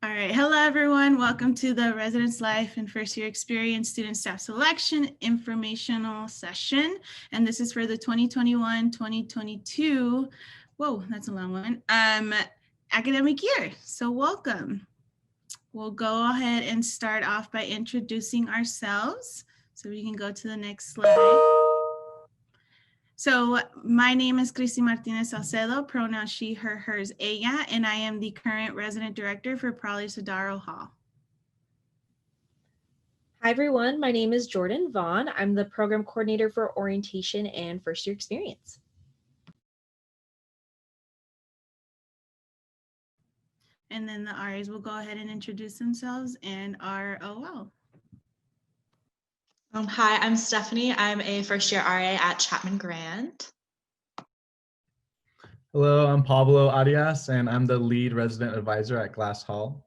All right, hello everyone. Welcome to the Residence Life and First Year Experience Student Staff Selection Informational Session. And this is for the 2021-2022, whoa, that's a long one, academic year. So welcome. We'll go ahead and start off by introducing ourselves. So we can go to the next slide. So my name is Cristi Martinez Salcedo, pronoun she, her, hers, ella, and I am the current resident director for Prowley Sodaro Hall. Hi everyone, my name is Jordan Vaughn. I'm the program coordinator for orientation and first year experience. And then the RAs will go ahead and introduce themselves and ROL. Hi, I'm Stephanie. I'm a first year RA at Chapman Grant. Hello, I'm Pablo Arias, and I'm the lead resident advisor at Glass Hall.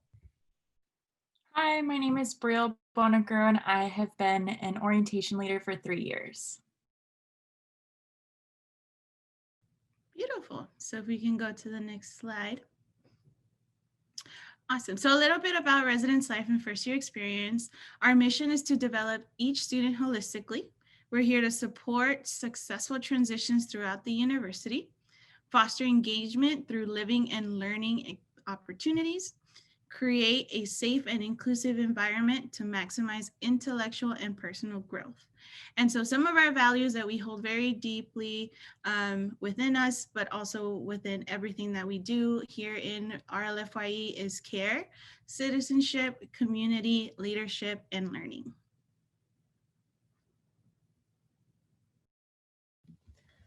Hi, my name is Brielle Bonagro, and I have been an orientation leader for 3 years. Beautiful. So if we can go to the next slide. Awesome. So a little bit about Residence Life and First Year Experience. Our mission is to develop each student holistically. We're here to support successful transitions throughout the university, foster engagement through living and learning opportunities, create a safe and inclusive environment to maximize intellectual and personal growth. And so some of our values that we hold very deeply within us, but also within everything that we do here in RLFYE is care, citizenship, community, leadership, and learning.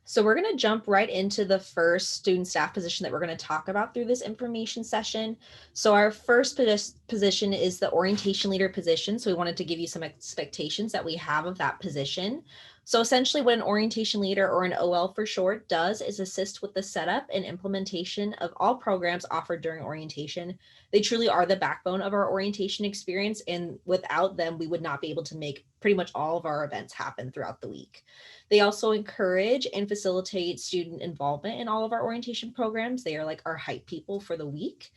So we're going to jump right into the first student staff position that we're going to talk about through this information session. So our first position is the orientation leader position. So we wanted to give you some expectations that we have of that position. So essentially what an orientation leader, or an OL for short, does is assist with the setup and implementation of all programs offered during orientation. They truly are the backbone of our orientation experience, and without them, we would not be able to make pretty much all of our events happen throughout the week. They also encourage and facilitate student involvement in all of our orientation programs. They are like our hype people for the week.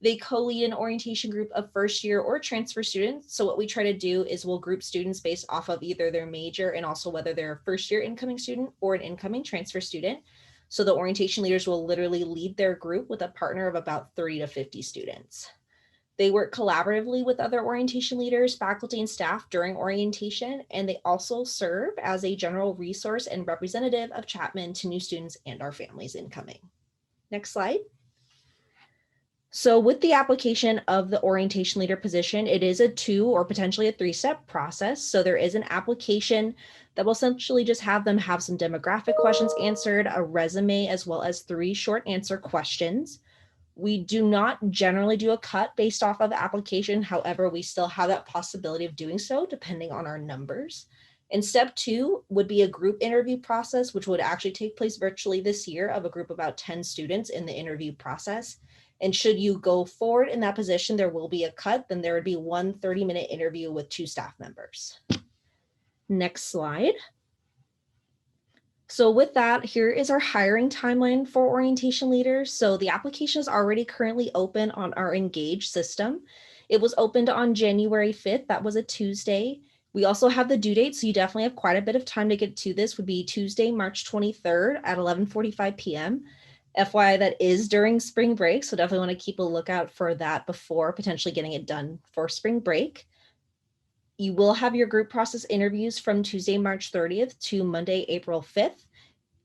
They co-lead an orientation group of first year or transfer students. So what we try to do is we'll group students based off of either their major and also whether they're a first year incoming student or an incoming transfer student. So the orientation leaders will literally lead their group with a partner of about 30 to 50 students. They work collaboratively with other orientation leaders, faculty, and staff during orientation, and they also serve as a general resource and representative of Chapman to new students and our families incoming. Next slide. So with the application of the orientation leader position, it is a 2 or potentially a 3-step process. So there is an application that will essentially just have them have some demographic questions answered, a resume, as well as 3 short answer questions. We do not generally do a cut based off of the application. However, we still have that possibility of doing so depending on our numbers. And step 2 would be a group interview process, which would actually take place virtually this year of a group of about 10 students in the interview process. And should you go forward in that position, there will be a cut, then there would be 1 30-minute interview with 2 staff members. Next slide. So with that, here is our hiring timeline for orientation leaders. So the application is already currently open on our Engage system. It was opened on January 5th. That was a Tuesday. We also have the due date, so you definitely have quite a bit of time to get to this. Would be Tuesday, March 23rd at 11:45 p.m. FYI, that is during spring break, so definitely want to keep a lookout for that before potentially getting it done for spring break. You will have your group process interviews from Tuesday, March 30th to Monday, April 5th.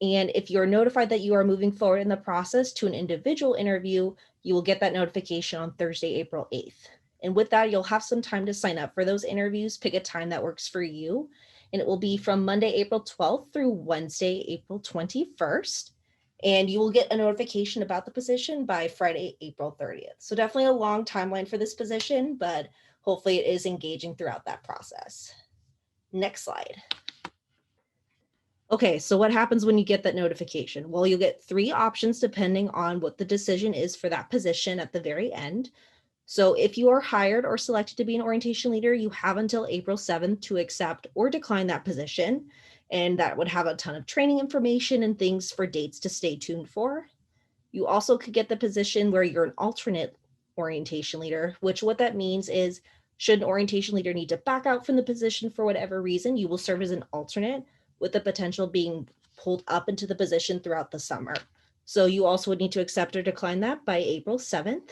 And if you're notified that you are moving forward in the process to an individual interview, you will get that notification on Thursday, April 8th. And with that, you'll have some time to sign up for those interviews, pick a time that works for you. And it will be from Monday, April 12th through Wednesday, April 21st. And you will get a notification about the position by Friday, April 30th. So definitely a long timeline for this position, but hopefully it is engaging throughout that process. Next slide. Okay, so what happens when you get that notification? Well, you'll get 3 options depending on what the decision is for that position at the very end. So if you are hired or selected to be an orientation leader, you have until April 7th to accept or decline that position. And that would have a ton of training information and things for dates to stay tuned for. You also could get the position where you're an alternate orientation leader, which what that means is should an orientation leader need to back out from the position for whatever reason, you will serve as an alternate with the potential being pulled up into the position throughout the summer. So you also would need to accept or decline that by April 7th.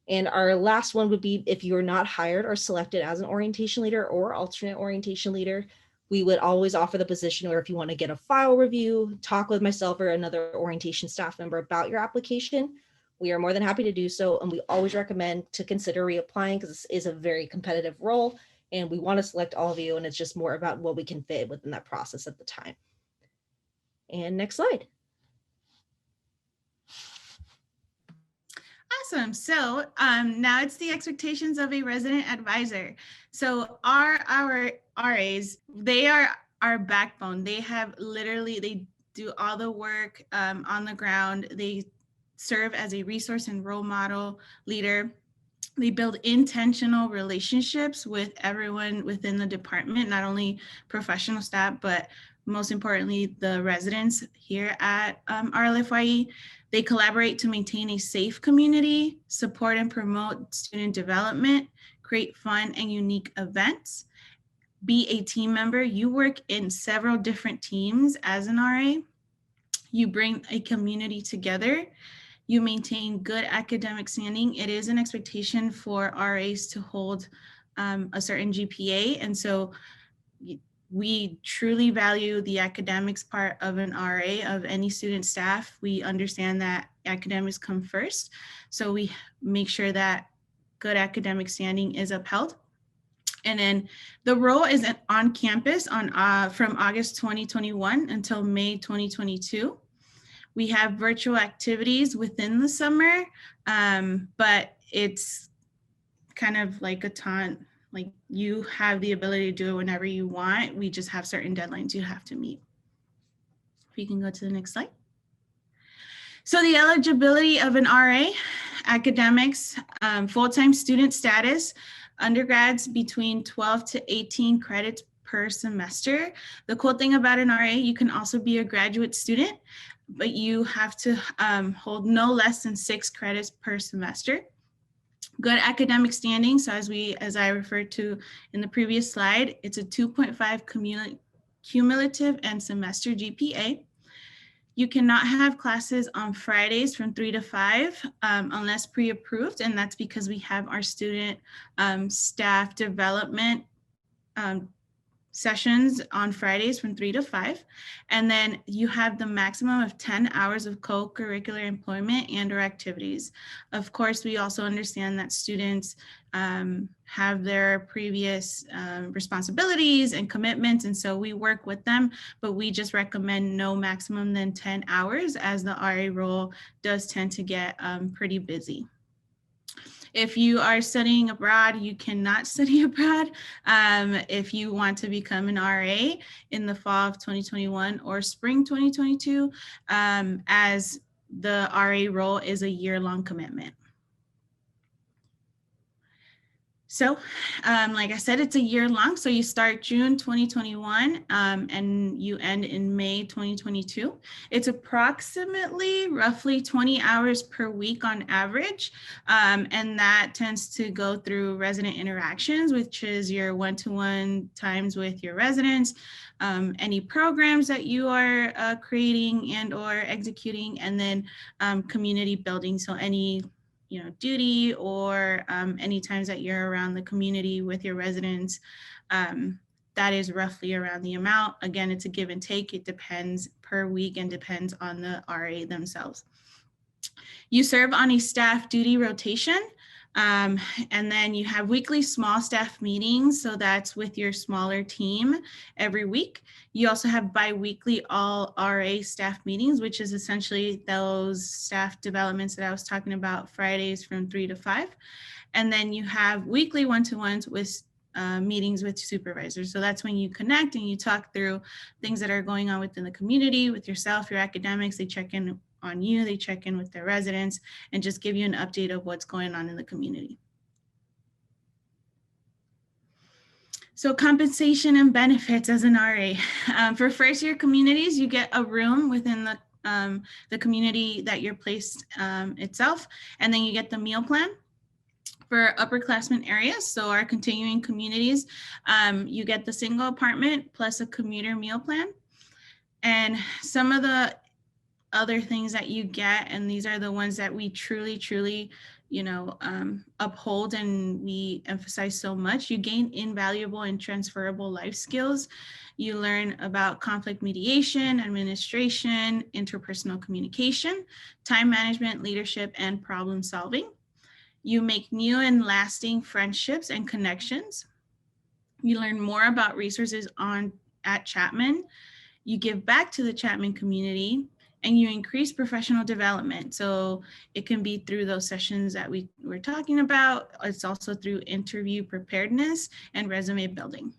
And our last one would be if you're not hired or selected as an orientation leader or alternate orientation leader, we would always offer the position where if you want to get a file review, talk with myself or another orientation staff member about your application, we are more than happy to do so. And we always recommend to consider reapplying because this is a very competitive role and we want to select all of you. And it's just more about what we can fit within that process at the time. And next slide. Awesome. So now it's the expectations of a resident advisor. So our RAs, they are our backbone. They do all the work on the ground. They serve as a resource and role model leader. They build intentional relationships with everyone within the department, not only professional staff, but most importantly, the residents here at RLFYE. They collaborate to maintain a safe community, support and promote student development, create fun and unique events, be a team member. You work in several different teams as an RA. You bring a community together. You maintain good academic standing. It is an expectation for RAs to hold a certain GPA. And so we truly value the academics part of an RA, of any student staff. We understand that academics come first. So we make sure that good academic standing is upheld. And then the role is on campus from August 2021 until May 2022. We have virtual activities within the summer, but it's kind of like a taunt. Like you have the ability to do it whenever you want. We just have certain deadlines you have to meet. If you can go to the next slide. So the eligibility of an RA, academics, full-time student status, undergrads between 12 to 18 credits per semester. The cool thing about an RA, you can also be a graduate student, but you have to hold no less than 6 credits per semester. Good academic standing. So as I referred to in the previous slide, it's a 2.5 cumulative and semester GPA. You cannot have classes on Fridays from 3 to 5 unless pre-approved, and that's because we have our student staff development sessions on Fridays from 3 to 5. And then you have the maximum of 10 hours of co-curricular employment and or activities. Of course, we also understand that students have their previous responsibilities and commitments. And so we work with them, but we just recommend no maximum than 10 hours as the RA role does tend to get pretty busy. If you are studying abroad, you cannot study abroad. If you want to become an RA in the fall of 2021 or spring 2022, as the RA role is a year-long commitment. So like I said, it's a year long. So you start June 2021 and you end in May 2022. It's approximately roughly 20 hours per week on average. And that tends to go through resident interactions, which is your one-to-one times with your residents, any programs that you are creating and or executing, and then community building. So any duty or any times that you're around the community with your residents, that is roughly around the amount. Again, it's a give and take. It depends per week and depends on the RA themselves. You serve on a staff duty rotation. And then you have weekly small staff meetings. So that's with your smaller team every week. You also have bi-weekly all RA staff meetings, which is essentially those staff developments that I was talking about, Fridays from 3 to 5. And then you have weekly one-to-ones with meetings with supervisors. So that's when you connect and you talk through things that are going on within the community with yourself, your academics. They check in on you, they check in with their residents and just give you an update of what's going on in the community. So compensation and benefits as an RA. For first year communities, you get a room within the the community that you're placed itself. And then you get the meal plan for upperclassmen areas. So our continuing communities, you get the single apartment plus a commuter meal plan. And some of the other things that you get, and these are the ones that we truly, uphold and we emphasize so much. You gain invaluable and transferable life skills. You learn about conflict mediation, administration, interpersonal communication, time management, leadership, and problem solving. You make new and lasting friendships and connections. You learn more about resources at Chapman. You give back to the Chapman community, and you increase professional development. So it can be through those sessions that we were talking about. It's also through interview preparedness and resume building.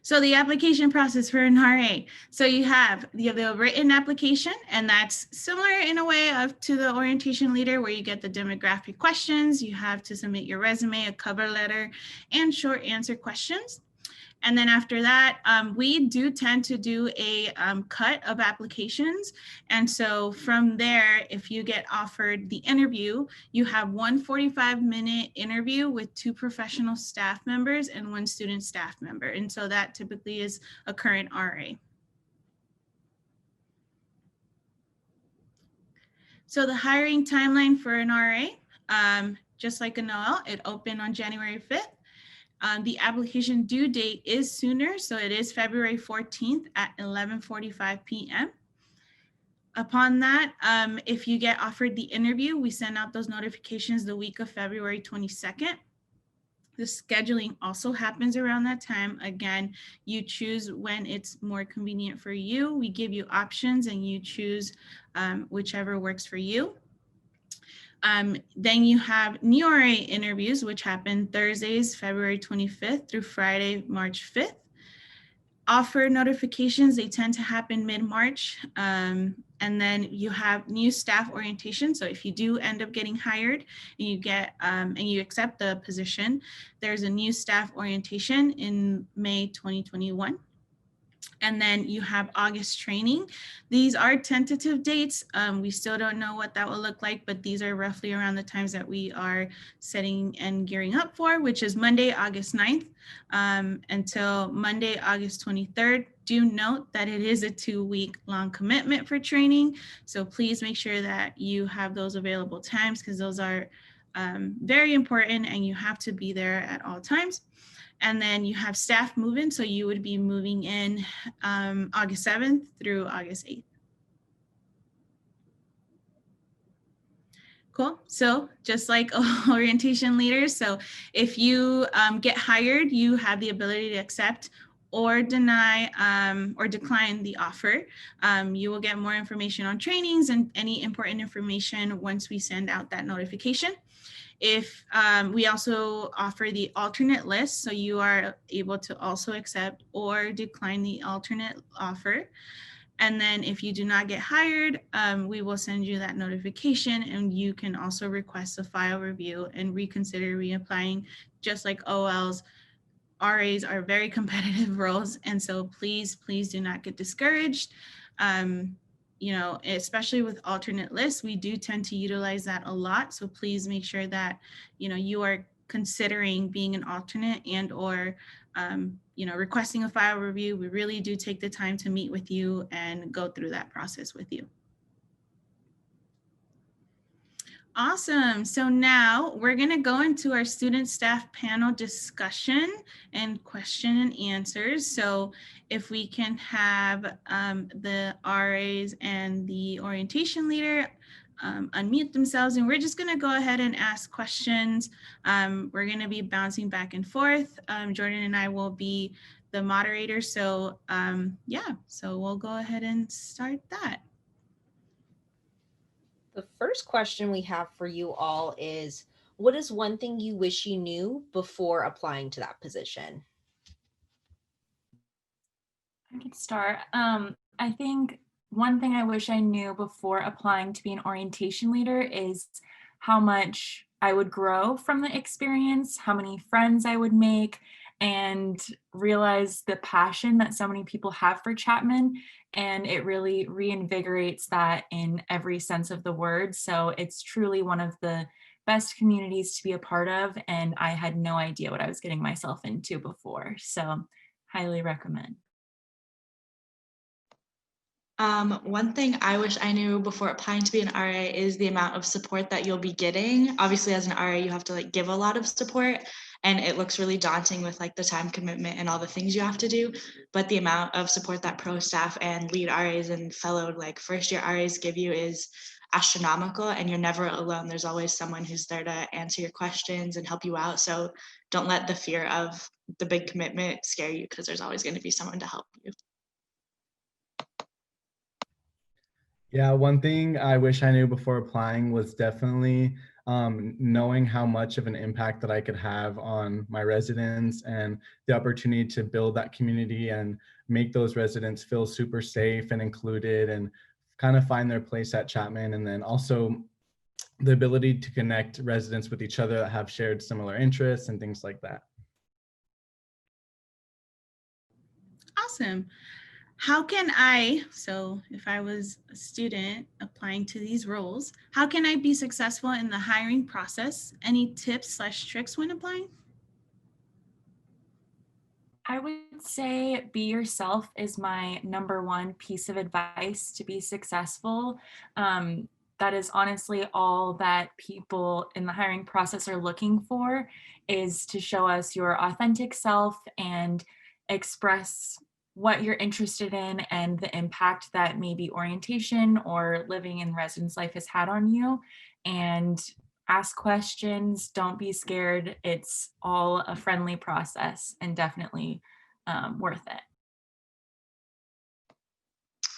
So the application process for an RA. So you have the written application, and that's similar in a way to the orientation leader, where you get the demographic questions. You have to submit your resume, a cover letter, and short answer questions. And then after that, we do tend to do a cut of applications. And so from there, if you get offered the interview, you have one 45-minute interview with 2 professional staff members and 1 student staff member. And so that typically is a current RA. So the hiring timeline for an RA, just like a Noel, it opened on January 5th. The application due date is sooner, so it is February 14th at 11:45 p.m. Upon that, if you get offered the interview, we send out those notifications the week of February 22nd. The scheduling also happens around that time. Again, you choose when it's more convenient for you. We give you options and you choose whichever works for you. Then you have new RA interviews, which happen Thursdays, February 25th through Friday, March 5th. Offer notifications, they tend to happen mid-March. And then you have new staff orientation. So if you do end up getting hired and you get and you accept the position, there's a new staff orientation in May 2021. And then you have August training. These are tentative dates. We still don't know what that will look like, but these are roughly around the times that we are setting and gearing up for, which is Monday, August 9th until Monday, August 23rd. Do note that it is a 2-week long commitment for training. So please make sure that you have those available times, because those are very important and you have to be there at all times. And then you have staff move-in, so you would be moving in August 7th through August 8th. Cool. So just like orientation leaders, so if you get hired, you have the ability to accept or deny or decline the offer. You will get more information on trainings and any important information once we send out that notification. If we also offer the alternate list, so you are able to also accept or decline the alternate offer. And then if you do not get hired, we will send you that notification, and you can also request a file review and reconsider reapplying. Just like OLs, RAs are very competitive roles. And so please do not get discouraged. You know, especially with alternate lists, we do tend to utilize that a lot. So please make sure that, you know, you are considering being an alternate and or, you know, requesting a file review. We really do take the time to meet with you and go through that process with you. Awesome. So now we're going to go into our student staff panel discussion and question and answers. So if we can have the RAs and the orientation leader unmute themselves, and we're just going to go ahead and ask questions. We're going to be bouncing back and forth. Jordan and I will be the moderator. So yeah, so we'll go ahead and start that. The first question we have for you all is, what is one thing you wish you knew before applying to that position? I could start. I think one thing I wish I knew before applying to be an orientation leader is how much I would grow from the experience, how many friends I would make, and realize the passion that so many people have for Chapman. And it really reinvigorates that in every sense of the word. So it's truly one of the best communities to be a part of. And I had no idea what I was getting myself into before. So highly recommend. One thing I wish I knew before applying to be an RA is the amount of support that you'll be getting. Obviously, as an RA, you have to like give a lot of support, and it looks really daunting with like the time commitment and all the things you have to do. But the amount of support that pro staff and lead RAs and fellow like first year RAs give you is astronomical, and you're never alone. There's always someone who's there to answer your questions and help you out. So don't let the fear of the big commitment scare you, because there's always going to be someone to help you. Yeah, one thing I wish I knew before applying was definitely knowing how much of an impact that I could have on my residents, and the opportunity to build that community and make those residents feel super safe and included and kind of find their place at Chapman. And then also the ability to connect residents with each other that have shared similar interests and things like that. Awesome. How can I, so if I was a student applying to these roles, how can I be successful in the hiring process? Any tips/tricks when applying? I would say be yourself is my number one piece of advice to be successful. That is honestly all that people in the hiring process are looking for, is to show us your authentic self and express what you're interested in and the impact that maybe orientation or living in residence life has had on you. And ask questions, don't be scared. It's all a friendly process and definitely worth it.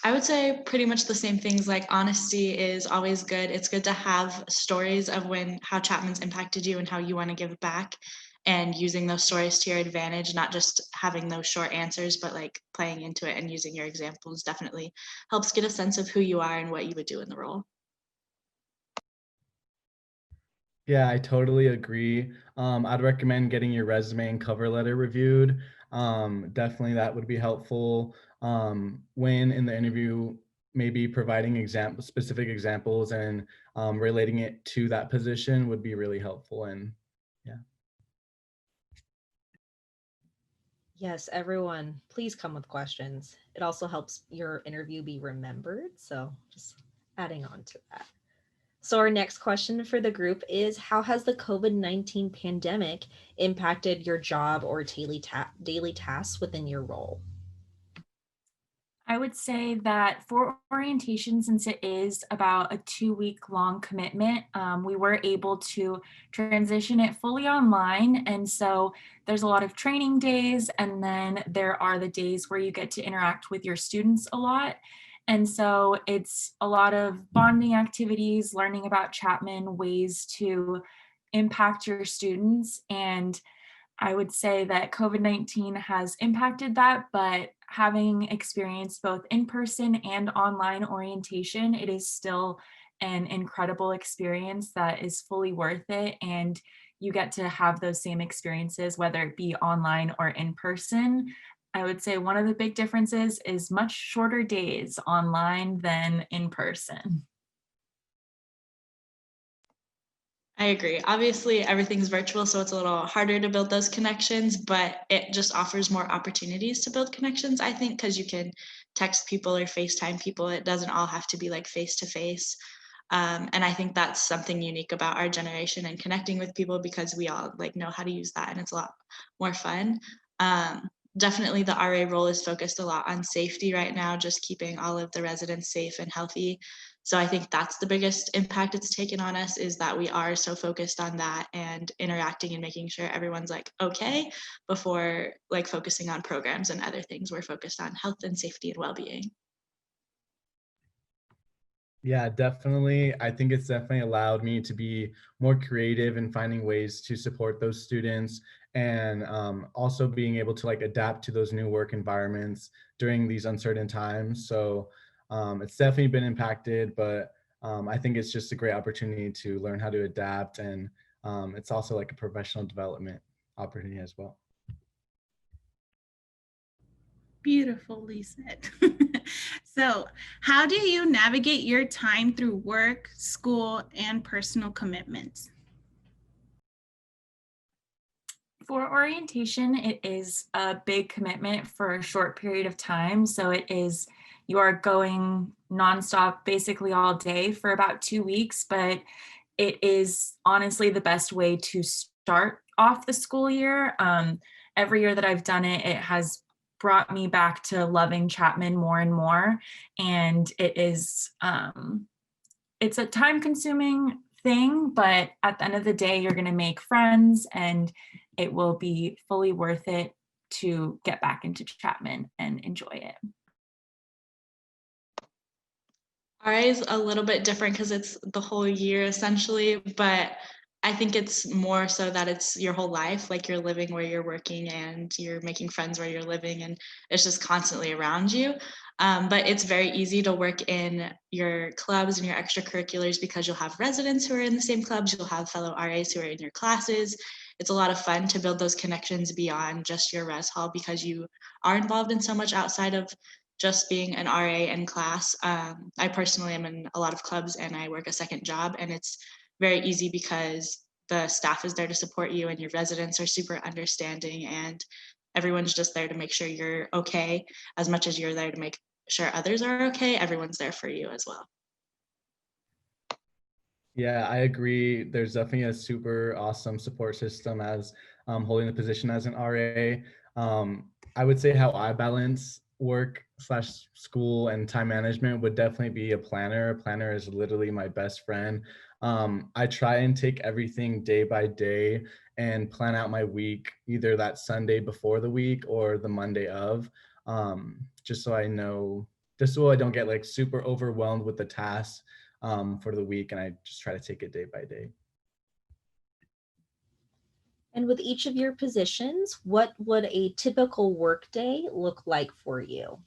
I would say pretty much the same things. Like honesty is always good. It's good to have stories of how Chapman's impacted you and how you want to give back, and using those stories to your advantage, not just having those short answers, but like playing into it and using your examples definitely helps get a sense of who you are and what you would do in the role. Yeah, I totally agree. I'd recommend getting your resume and cover letter reviewed. Definitely that would be helpful. When in the interview, maybe providing specific examples and relating it to that position would be really helpful. And yeah. Yes, everyone, please come with questions. It also helps your interview be remembered. So just adding on to that. So our next question for the group is, how has the COVID-19 pandemic impacted your job or daily tasks within your role? I would say that for orientation, since it is about a 2-week long commitment, we were able to transition it fully online. And so there's a lot of training days, and then there are the days where you get to interact with your students a lot. And so it's a lot of bonding activities, learning about Chapman, ways to impact your students. And I would say that COVID-19 has impacted that, but having experienced both in-person and online orientation, it is still an incredible experience that is fully worth it. And you get to have those same experiences, whether it be online or in person. I would say one of the big differences is much shorter days online than in person. I agree. Obviously, everything's virtual, so it's a little harder to build those connections, but it just offers more opportunities to build connections, I think, because you can text people or FaceTime people. It doesn't all have to be like face to face. And I think that's something unique about our generation and connecting with people, because we all like know how to use that, and it's a lot more fun. Definitely the RA role is focused a lot on safety right now, just keeping all of the residents safe and healthy. So I think that's the biggest impact it's taken on us, is that we are so focused on that and interacting and making sure everyone's like okay before like focusing on programs and other things. We're focused on health and safety and well-being. Yeah, definitely. I think it's definitely allowed me to be more creative in finding ways to support those students, and also being able to like adapt to those new work environments during these uncertain times. So it's definitely been impacted, but I think it's just a great opportunity to learn how to adapt, and it's also like a professional development opportunity as well. Beautifully said. So, how do you navigate your time through work, school, and personal commitments? For orientation, it is a big commitment for a short period of time. So you are going nonstop basically all day for about 2 weeks, but it is honestly the best way to start off the school year. Every year that I've done it, it has brought me back to loving Chapman more and more. And it's a time consuming thing, but at the end of the day, you're going to make friends and it will be fully worth it to get back into Chapman and enjoy it. RA is a little bit different because it's the whole year essentially, but I think it's more so that it's your whole life, like you're living where you're working and you're making friends where you're living, and it's just constantly around you. But it's very easy to work in your clubs and your extracurriculars because you'll have residents who are in the same clubs, you'll have fellow RAs who are in your classes. It's a lot of fun to build those connections beyond just your res hall because you are involved in so much outside of just being an RA in class. I personally am in a lot of clubs and I work a second job, and it's very easy because the staff is there to support you and your residents are super understanding, and everyone's just there to make sure you're okay. As much as you're there to make sure others are okay, everyone's there for you as well. Yeah, I agree. There's definitely a super awesome support system as holding the position as an RA. I would say how I balance work slash school and time management would definitely be a planner. A planner is literally my best friend. I try and take everything day by day and plan out my week, either that Sunday before the week or the Monday of, just so I know, just so I don't get like super overwhelmed with the tasks for the week, and I just try to take it day by day. And with each of your positions, what would a typical workday look like for you?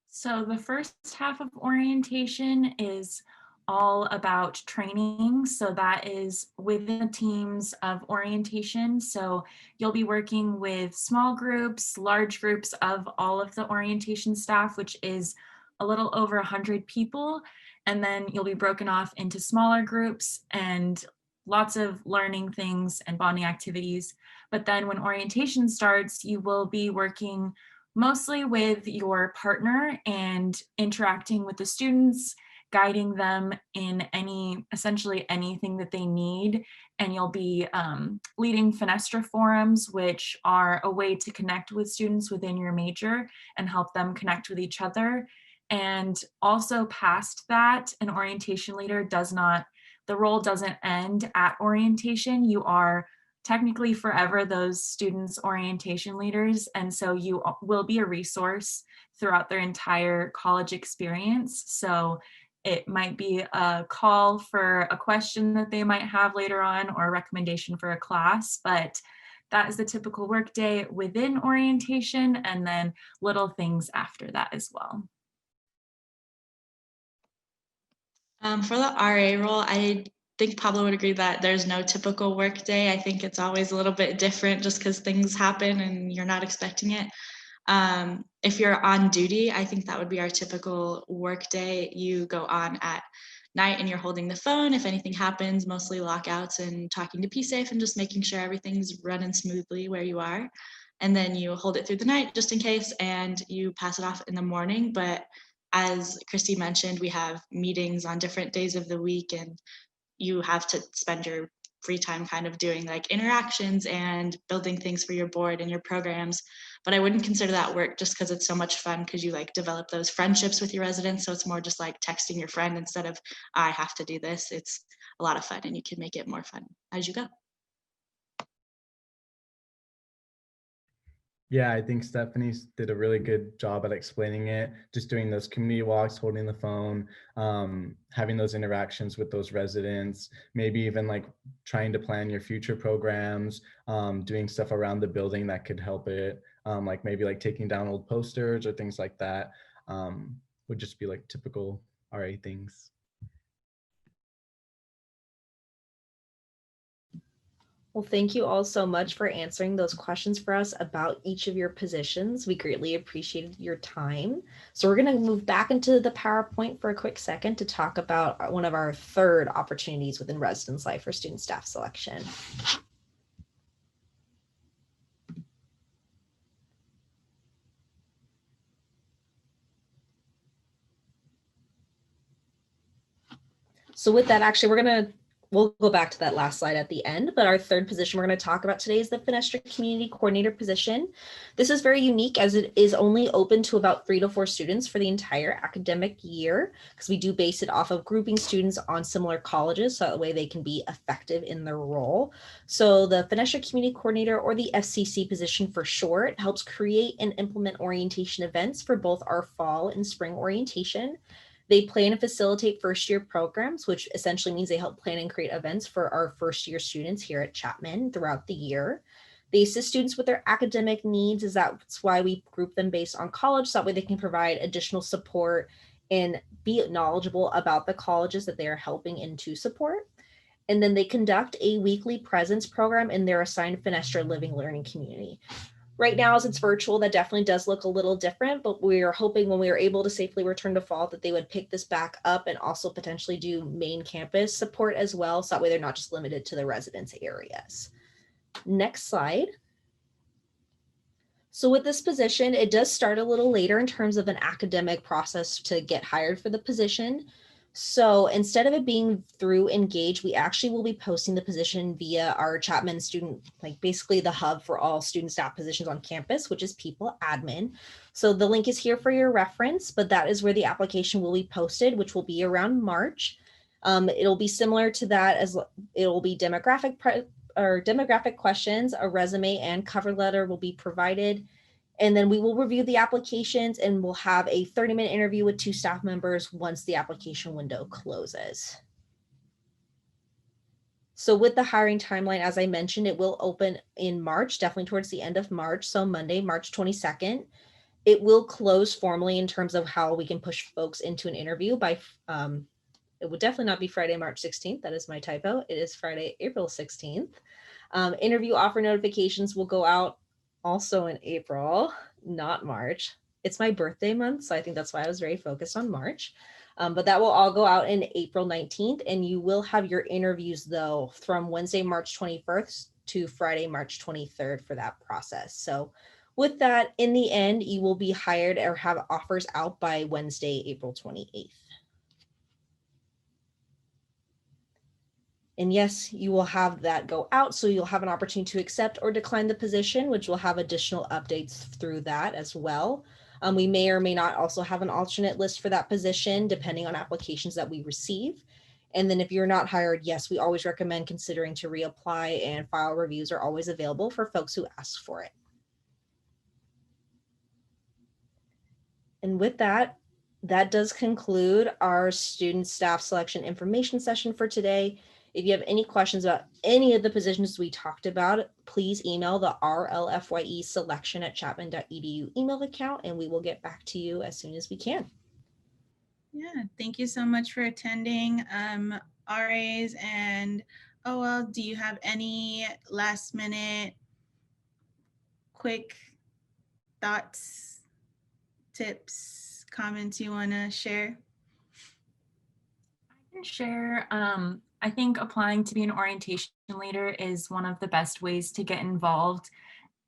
So the first half of orientation is all about training. So that is within the teams of orientation. So you'll be working with small groups, large groups of all of the orientation staff, which is a little over 100 people. And then you'll be broken off into smaller groups and lots of learning things and bonding activities. But then when orientation starts, you will be working mostly with your partner and interacting with the students, guiding them in essentially anything that they need. And you'll be leading Fenestra forums, which are a way to connect with students within your major and help them connect with each other. And also past that, an orientation leader the role doesn't end at orientation. You are technically forever those students' orientation leaders. And so you will be a resource throughout their entire college experience. So it might be a call for a question that they might have later on or a recommendation for a class, but that is the typical workday within orientation, and then little things after that as well. For the RA role, I think Pablo would agree that there's no typical work day. I think it's always a little bit different just because things happen and you're not expecting it. If you're on duty, I think that would be our typical work day. You go on at night and you're holding the phone if anything happens, mostly lockouts, and talking to PSAFE and just making sure everything's running smoothly where you are. And then you hold it through the night just in case, and you pass it off in the morning. But as Christy mentioned, we have meetings on different days of the week, and you have to spend your free time kind of doing like interactions and building things for your board and your programs. But I wouldn't consider that work just because it's so much fun, because you like develop those friendships with your residents. So it's more just like texting your friend instead of I have to do this. It's a lot of fun, and you can make it more fun as you go. Yeah, I think Stephanie did a really good job at explaining it, just doing those community walks, holding the phone, having those interactions with those residents, maybe even like trying to plan your future programs, doing stuff around the building that could help it, like maybe like taking down old posters or things like that, would just be like typical RA things. Well, thank you all so much for answering those questions for us about each of your positions. We greatly appreciated your time. So we're going to move back into the PowerPoint for a quick second to talk about one of our third opportunities within residence life for student staff selection. So with that, actually, we'll go back to that last slide at the end, but our third position we're going to talk about today is the Fenestra Community Coordinator position. This is very unique as it is only open to about 3 to 4 students for the entire academic year, because we do base it off of grouping students on similar colleges, so that way they can be effective in their role. So the Fenestra Community Coordinator, or the FCC position for short, helps create and implement orientation events for both our fall and spring orientation. They plan and facilitate first year programs, which essentially means they help plan and create events for our first year students here at Chapman throughout the year. They assist students with their academic needs, as that's why we group them based on college, so that way they can provide additional support and be knowledgeable about the colleges that they are helping in to support. And then they conduct a weekly presence program in their assigned Fenestra Living Learning community. Right now, as it's virtual, that definitely does look a little different, but we are hoping when we are able to safely return to fall that they would pick this back up and also potentially do main campus support as well, so that way they're not just limited to the residence areas. Next slide. So with this position, it does start a little later in terms of an academic process to get hired for the position. So instead of it being through Engage, we actually will be posting the position via our Chapman student, like basically the hub for all student staff positions on campus, which is People Admin. So the link is here for your reference, but that is where the application will be posted, which will be around March. It'll be similar to that, as it will be demographic questions, a resume and cover letter will be provided. And then we will review the applications and we'll have a 30-minute interview with 2 staff members once the application window closes. So with the hiring timeline, as I mentioned, it will open in March, definitely towards the end of March. So Monday, March 22nd. It will close formally in terms of how we can push folks into an interview by, it would definitely not be Friday, March 16th. That is my typo. It is Friday, April 16th. Interview offer notifications will go out also in April, not March. It's my birthday month, so I think that's why I was very focused on March. But that will all go out in April 19th, and you will have your interviews though from Wednesday, March 21st to Friday, March 23rd for that process. So with that, in the end, you will be hired or have offers out by Wednesday, April 28th. And yes, you will have that go out. So you'll have an opportunity to accept or decline the position, which will have additional updates through that as well. We may or may not also have an alternate list for that position, depending on applications that we receive. And then if you're not hired, yes, we always recommend considering to reapply, and file reviews are always available for folks who ask for it. And with that, that does conclude our student staff selection information session for today. If you have any questions about any of the positions we talked about, please email the RLFYE selection@chapman.edu email account, and we will get back to you as soon as we can. Yeah, thank you so much for attending. RAs and OL, do you have any last minute quick thoughts, tips, comments you want to share? I can share. I think applying to be an orientation leader is one of the best ways to get involved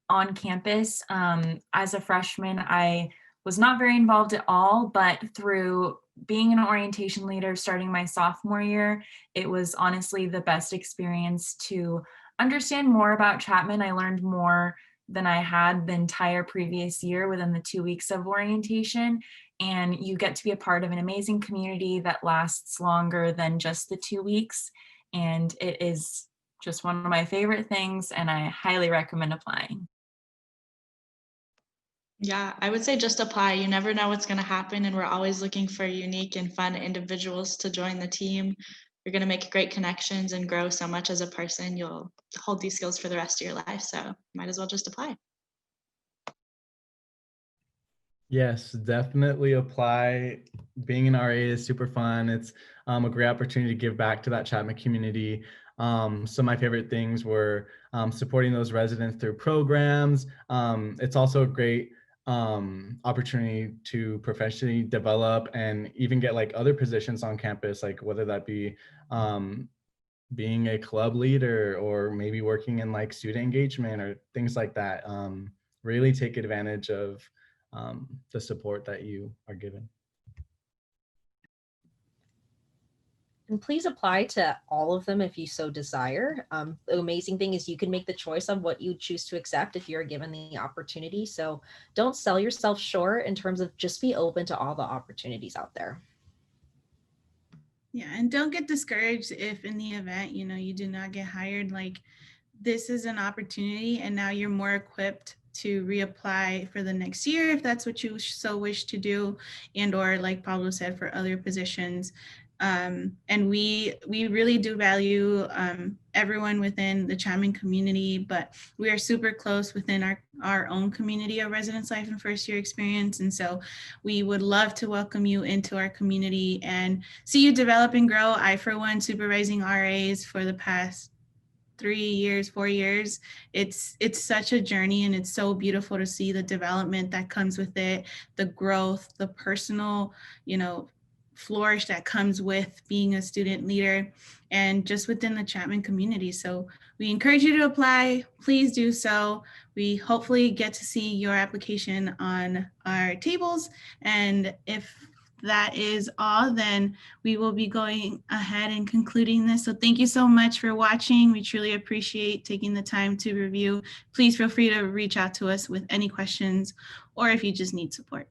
on campus. As a freshman, I was not very involved at all, but through being an orientation leader starting my sophomore year, it was honestly the best experience to understand more about Chapman. I learned more than I had the entire previous year within the 2 weeks of orientation. And you get to be a part of an amazing community that lasts longer than just the 2 weeks. And it is just one of my favorite things, and I highly recommend applying. Yeah, I would say just apply. You never know what's going to happen, and we're always looking for unique and fun individuals to join the team. You're going to make great connections and grow so much as a person. You'll hold these skills for the rest of your life, so might as well just apply. Yes, definitely apply. Being an RA is super fun. It's a great opportunity to give back to that Chapman community. Some of my favorite things were supporting those residents through programs. It's also a great opportunity to professionally develop and even get like other positions on campus, like whether that be being a club leader or maybe working in like student engagement or things like that. Really take advantage of the support that you are given. And please apply to all of them if you so desire. The amazing thing is you can make the choice of what you choose to accept if you're given the opportunity. So don't sell yourself short in terms of just be open to all the opportunities out there. Yeah, and don't get discouraged if in the event, you do not get hired. Like, this is an opportunity, and now you're more equipped to reapply for the next year if that's what you so wish to do, and or like Pablo said, for other positions. And we really do value everyone within the Chapman community, but we are super close within our own community of residence life and first year experience. And so we would love to welcome you into our community and see you develop and grow. I, for one, supervising RAs for the past 3 years, 4 years, it's such a journey, and it's so beautiful to see the development that comes with it, the growth, the personal, flourish that comes with being a student leader and just within the Chapman community. So we encourage you to apply. Please do so. We hopefully get to see your application on our tables. And if that is all, then we will be going ahead and concluding this. So thank you so much for watching. We truly appreciate taking the time to review. Please feel free to reach out to us with any questions or if you just need support.